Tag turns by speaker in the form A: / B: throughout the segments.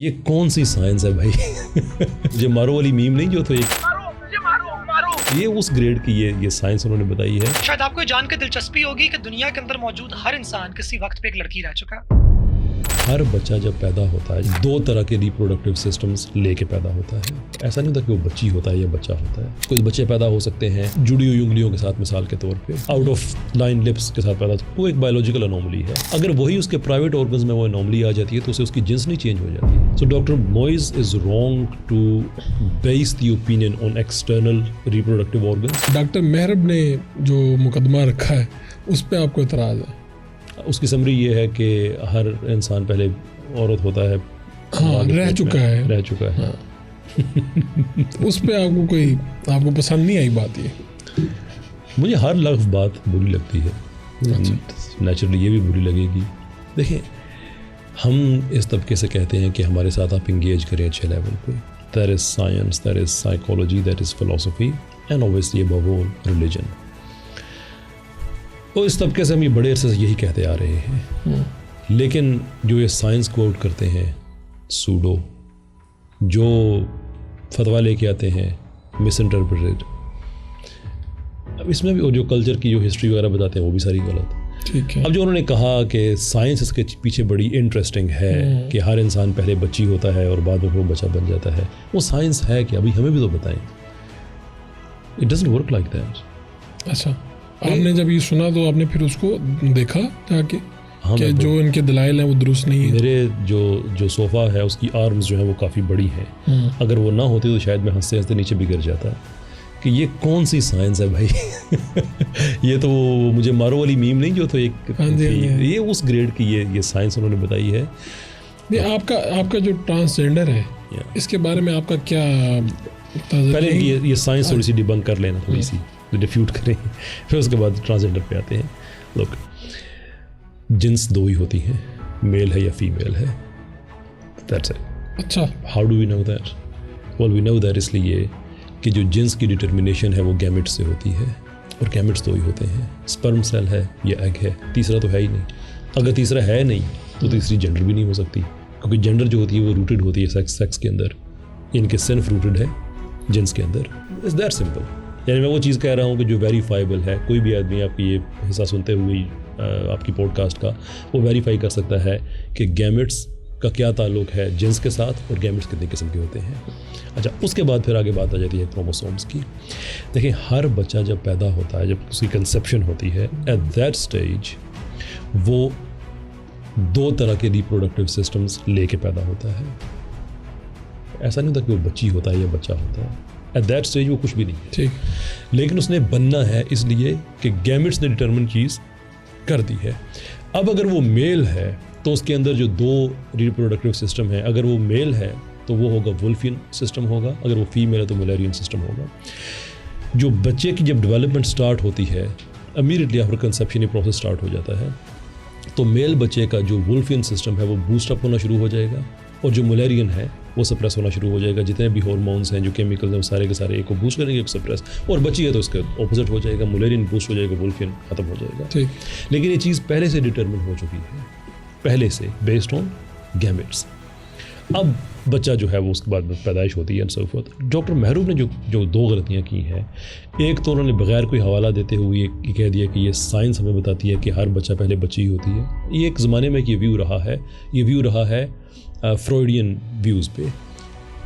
A: ये कौन सी साइंस है भाई? मुझे मारो वाली मीम नहीं जो तो एक
B: मारो।
A: ये उस ग्रेड की ये साइंस उन्होंने बताई है।
B: शायद आपको जान के दिलचस्पी होगी कि दुनिया के अंदर मौजूद हर इंसान किसी वक्त पे एक लड़की रह चुका।
A: हर बच्चा जब पैदा होता है दो तरह के रिप्रोडक्टिव सिस्टम्स लेके पैदा होता है। ऐसा नहीं होता कि वो बच्ची होता है या बच्चा होता है। कुछ बच्चे पैदा हो सकते हैं जुड़ी हुई उंगलियों के साथ, मिसाल के तौर पे आउट ऑफ लाइन लिप्स के साथ पैदा, वो एक बायोलॉजिकल अनोमली है। अगर वही उसके प्राइवेट ऑर्गन्स में वो अनोमली आ जाती है तो उसे उसकी जिन्स नहीं चेंज हो जाती। So doctor Moiz is wrong to base the opinion on external reproductive organs.
C: Doctor Mehrab ने जो मुकदमा रखा है उस पर आपको एतराज़ है?
A: उसकी समरी ये है कि हर इंसान पहले औरत होता है।
C: हाँ, रह चुका है।
A: हाँ।
C: उस पे आपको पसंद नहीं आई बात ये?
A: मुझे हर लफ्ज़ बात बुरी लगती है। नेचुरली ये भी बुरी लगेगी। देखिए, हम इस तबके से कहते हैं कि हमारे साथ आप इंगेज करें अच्छे लेवल पे। That is science, that is psychology, that is philosophy and obviously above all religion. तो इस तबके से हम ये बड़े अरसे से यही कहते आ रहे हैं। लेकिन जो ये साइंस को आउट करते हैं, सूडो, जो फतवा लेके आते हैं मिस इंटरप्रेटेड, अब इसमें भी जो कल्चर की जो हिस्ट्री वगैरह बताते हैं वो भी सारी गलत।
C: ठीक है।
A: अब जो उन्होंने कहा कि साइंस इसके पीछे बड़ी इंटरेस्टिंग है कि हर इंसान पहले बच्ची होता है और बाद में वो बच्चा बन जाता है, वो साइंस है कि अभी हमें भी तो बताएं। It doesn't work like that.
C: अच्छा, आपने जब ये सुना तो आपने फिर उसको देखा जाके?
A: हाँ,
C: कि जो इनके दलाइल हैं वो दुरुस्त नहीं है?
A: मेरे जो सोफ़ा है उसकी आर्म्स जो है वो काफ़ी बड़ी हैं। अगर वो ना होती तो शायद मैं हंसते हंसते नीचे भी गिर जाता कि ये कौन सी साइंस है भाई। ये तो मुझे मारो वाली मीम नहीं जो तो एक ये उस ग्रेड की ये साइंस उन्होंने बताई है।
C: नहीं, आपका जो ट्रांसजेंडर है इसके बारे में आपका क्या?
A: पहले ये साइंस थोड़ी सी डिबंक कर लेना, थोड़ी सी डिफ्यूट करें, फिर उसके बाद ट्रांसजेंडर पे आते हैं। लोग, जिन्स दो ही होती हैं, मेल है या फीमेल है, दैट्स इट।
C: अच्छा,
A: how do we know that? Well, we know that इसलिए कि जो जिन्स की डिटर्मिनेशन है वो गैमेट्स से होती है, और गैमेट्स दो ही होते हैं, स्पर्म सेल है या एग है, तीसरा तो है ही नहीं। अगर तीसरा है नहीं तो तीसरी जेंडर भी नहीं हो सकती, क्योंकि जेंडर जो होती है वो रूटेड होती है सेक्स के अंदर, इनके सेल्फ रूटेड है जिन्स के अंदर। It's that simple. यानी मैं वो चीज़ कह रहा हूँ कि जो वेरीफाइबल है, कोई भी आदमी आपकी ये हिस्सा सुनते हुए आपकी पॉडकास्ट का वो वेरीफाई कर सकता है कि गैमेट्स का क्या ताल्लुक है जिन्स के साथ और गैमेट्स कितने किस्म के होते हैं। अच्छा, उसके बाद फिर आगे बात आ जाती है क्रोमोसोम्स की। देखिए, हर बच्चा जब पैदा होता है, जब उसकी कंसेप्शन होती है, एट दैट स्टेज वो दो तरह के रिप्रोडक्टिव सिस्टम्स लेके पैदा होता है। ऐसा नहीं होता कि वो बच्ची होता है या बच्चा होता है। एट दैट स्टेज वो कुछ भी नहीं है।
C: ठीक।
A: लेकिन उसने बनना है इसलिए कि गैमेट्स ने डिटर्मिन चीज़ कर दी है। अब अगर वो मेल है तो उसके अंदर जो दो रिप्रोडक्टिव सिस्टम है, अगर वो मेल है तो वो होगा वुल्फियन सिस्टम होगा, अगर वो फीमेल है तो मुलेरियन सिस्टम होगा। जो बच्चे की जब डेवलपमेंट स्टार्ट होती है, इमीडिएटली आफ्टर कंसेप्शन ये प्रोसेस स्टार्ट हो जाता है, तो मेल बच्चे का जो वुल्फियन सिस्टम है वो बूस्ट अप होना शुरू हो जाएगा, और जो मुलेरियन है वो सप्रेस होना शुरू हो जाएगा। जितने भी हार्मोन्स हैं, जो केमिकल्स हैं, वो सारे के सारे एक को बूस्ट करेंगे, एक सप्रेस, और बच्ची है तो उसका ऑपोजिट हो जाएगा, मुलेरियन बूस्ट हो जाएगा, वुल्फियन खत्म हो जाएगा।
C: ठीक।
A: लेकिन ये चीज़ पहले से डिटर्मिन हो चुकी है, पहले से, बेस्ड ऑन गैमेट्स। अब बच्चा जो है वो उसके बाद पैदाइश होती है एंड सो फोर्थ। डॉक्टर मेहरूब ने जो दो गलतियाँ की हैं, एक तो उन्होंने बगैर कोई हवाला देते हुए ये कह दिया कि ये साइंस हमें बताती है कि हर बच्चा पहले बच्ची होती है। ये एक ज़माने में ये व्यू रहा है फ्रॉइडियन व्यूज़ पे,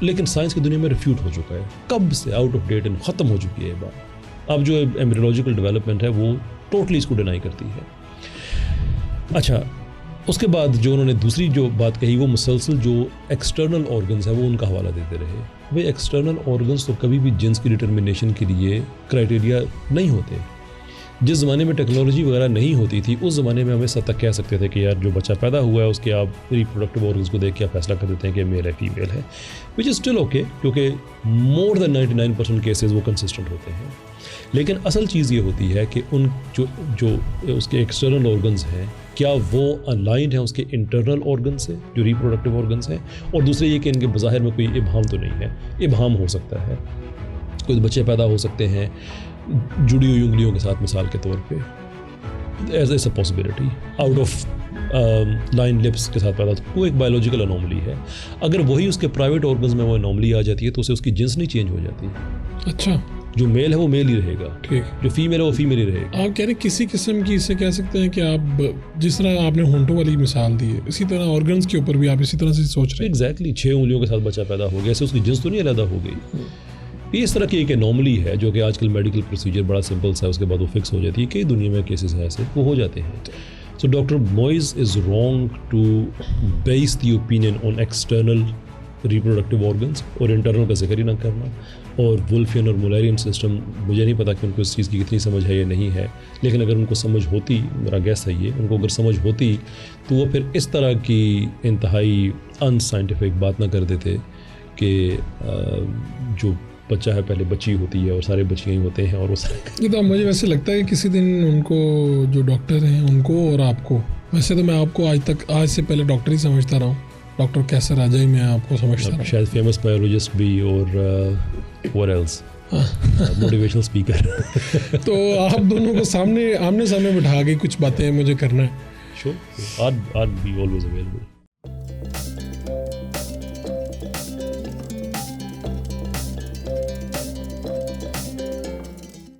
A: लेकिन साइंस की दुनिया में रिफ्यूट हो चुका है, कब से आउट ऑफ डेट एंड ख़त्म हो चुकी है ये बात। अब जो एम्ब्रियोलॉजिकल डेवलपमेंट है वो टोटली इसको डिनाई करती है। अच्छा, उसके बाद जो उन्होंने दूसरी जो बात कही, वो मुसलसल जो एक्सटर्नल ऑर्गन्स है वो उनका हवाला देते रहे। भाई, एक्सटर्नल ऑर्गन्स तो कभी भी जिन्स की डिटर्मिनेशन के लिए क्राइटेरिया नहीं होते। जिस ज़माने में टेक्नोलॉजी वगैरह नहीं होती थी, उस ज़माने में हमें सब तक कह सकते थे कि यार जो बच्चा पैदा हुआ है उसके आप रिप्रोडक्टिव ऑर्गन्स को देख के आप फैसला कर देते हैं कि मेल है फीमेल है, विच इज़ स्टिल ओके, क्योंकि मोर देन 99% केसेस वो कंसिस्टेंट होते हैं। लेकिन असल चीज़ ये होती है कि उन जो उसके एक्सटर्नल ऑर्गन्स हैं, क्या वो अलाइंड हैं उसके इंटरनल ऑर्गन से, जो रिप्रोडक्टिव ऑर्गन्स हैं, और दूसरे ये कि इनके बज़ाहिर में कोई इबहाम तो नहीं है। इबहाम हो सकता है, कुछ बच्चे पैदा हो सकते हैं जुड़ी हुई उंगलियों के साथ, मिसाल के तौर पे, as a possibility, out of line lips के साथ पैदा होता है, वो एक बायोलॉजिकल अनोमली है। अगर वही उसके प्राइवेट ऑर्गन्स में वो अनोमली आ जाती है तो उसे उसकी जिन्स नहीं चेंज हो जाती।
C: अच्छा,
A: जो मेल है वो मेल ही रहेगा,
C: ठीक।
A: जो फीमेल है वो फीमेल ही रहेगा।
C: आप कह रहे किसी किस्म की, इससे कह सकते हैं कि आप जिस तरह आपने होंठों वाली मिसाल दी है, इसी तरह ऑर्गन्स के ऊपर भी आप इसी तरह से सोच रहे हैं।
A: एग्जैक्टली 6 उंगलियों के साथ बच्चा पैदा हो गया, ऐसे उसकी जिन्स तो नहीं अलग हो गई। ये इस तरह की एक एनॉमली है जो कि आजकल मेडिकल प्रोसीजर बड़ा सिंपल सा है, उसके बाद वो फिक्स हो जाती है। कई दुनिया में केसेस हैं ऐसे, वो हो जाते हैं। So doctor Moiz is wrong to base the opinion on external reproductive organs और इंटरनल का जिक्र ही ना करना। और वुल्फियन और मुलरियन सिस्टम, मुझे नहीं पता कि उनको इस चीज़ की कितनी समझ है या नहीं है, लेकिन अगर उनको समझ होती, मेरा गैस है ये, उनको अगर समझ होती तो वो फिर इस तरह की इंतहाई अनसाइंटिफिक बात ना कर देते कि जो बच्चा है पहले बच्ची होती है और सारे बच्चियाँ ही होते हैं और वो सारे।
C: ये तो मुझे वैसे लगता है कि किसी दिन उनको, जो डॉक्टर हैं उनको और आपको, वैसे तो मैं आपको आज से पहले डॉक्टर ही समझता रहा हूँ, डॉक्टर कैसर राजा मैं आपको समझता हूँ,
A: शायद फेमस बायोलॉजिस्ट भी और what else मोटिवेशनल स्पीकर।
C: तो आप दोनों को आमने सामने बिठा के कुछ बातें मुझे करना है।
A: Sure, I'd be always available.